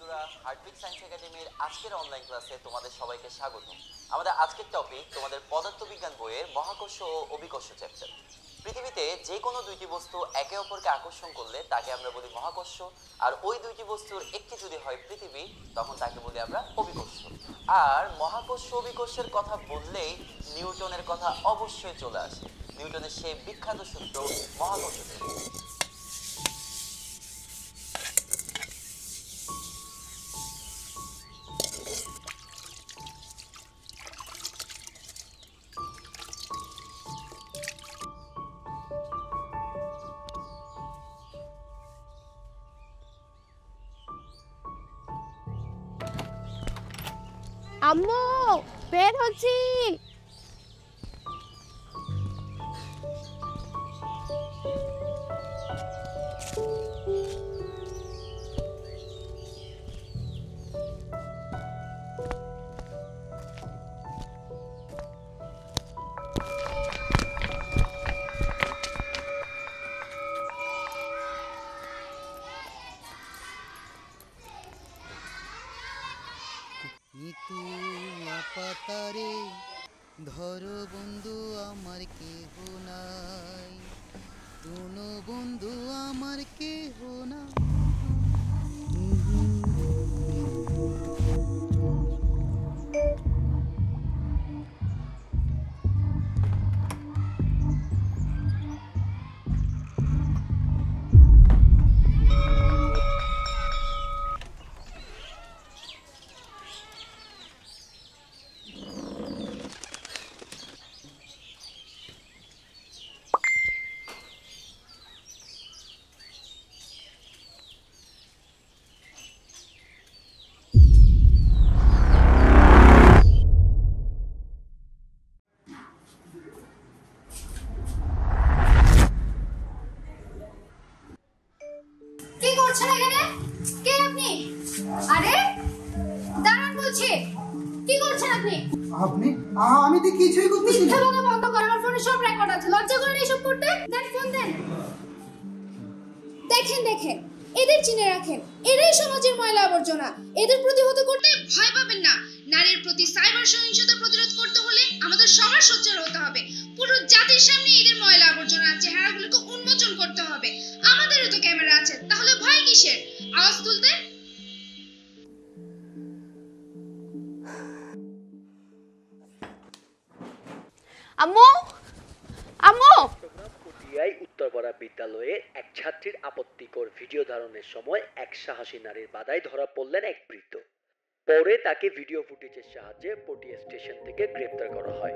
বন্ধুরা, heartbeat science একাডেমির আজকের অনলাইন ক্লাসে তোমাদের সবাইকে স্বাগত। আমাদের আজকের টপিক তোমাদের পদার্থবিজ্ঞান বইয়ের মহাকর্ষ ও অভিকর্ষ চ্যাপ্টার। পৃথিবীতে যে কোনো দুইটি বস্তু একে অপরকে আকর্ষণ করলে তাকে আমরা বলি মহাকর্ষ, আর ওই দুইটি বস্তুর একটি যদি হয় পৃথিবী, তখন তাকে বলি আমরা অভিকর্ষ। আর মহাকর্ষ অভিকর্ষের কথা বললেই নিউটনের কথা অবশ্যই চলে আসে। নিউটনের সেই বিখ্যাত সূত্র মহাকর্ষ সূত্র। আম্মু বের হচ্ছি। পাতারে ধরো বন্ধু আমার কেহ নাই, তুনো বন্ধু আমার কেহ না। কি করছেন এখানে? কে আপনি? আরে দাঁড়ান বলছি। কি করছেন আপনি? আমি তো কিছুই করতেছি না। মিথ্যা বলা বন্ধ করো, আমার ফোনে সব রেকর্ড আছে। লজ্জা করেন এসব করতে? দেন ফোন দেন। দেখেন এদের চিনে রাখেন, এরাই সমাজের ময়লা আবর্জনা। এদের প্রতিহত করতে ভয় পাবেন না। নারীর প্রতি সাইবার সহিংসতা প্রতিরোধ করতে হলে আমাদের সবার সোচ্চার হতে হবে। পুরো জাতির সামনে এদের ময়লা আবর্জনা চেহারাগুলোকে উন্মোচন করতে হবে। আমাদেরও তো ক্যামেরা আছে, তাহলে ভয় কিসের? আওয়াজ তুলতে। আম্মু আম্মু পটিয়ায় উত্তরপাড়া বিদ্যালয়ের এক ছাত্রীর আপত্তিকর ভিডিও ধারণের সময় এক সাহসী নারীর বাধায় ধরা পড়লেন এক বৃদ্ধ। পরে তাকে ভিডিও ফুটেজের সাহায্যে পটিয়া স্টেশন থেকে গ্রেপ্তার করা হয়।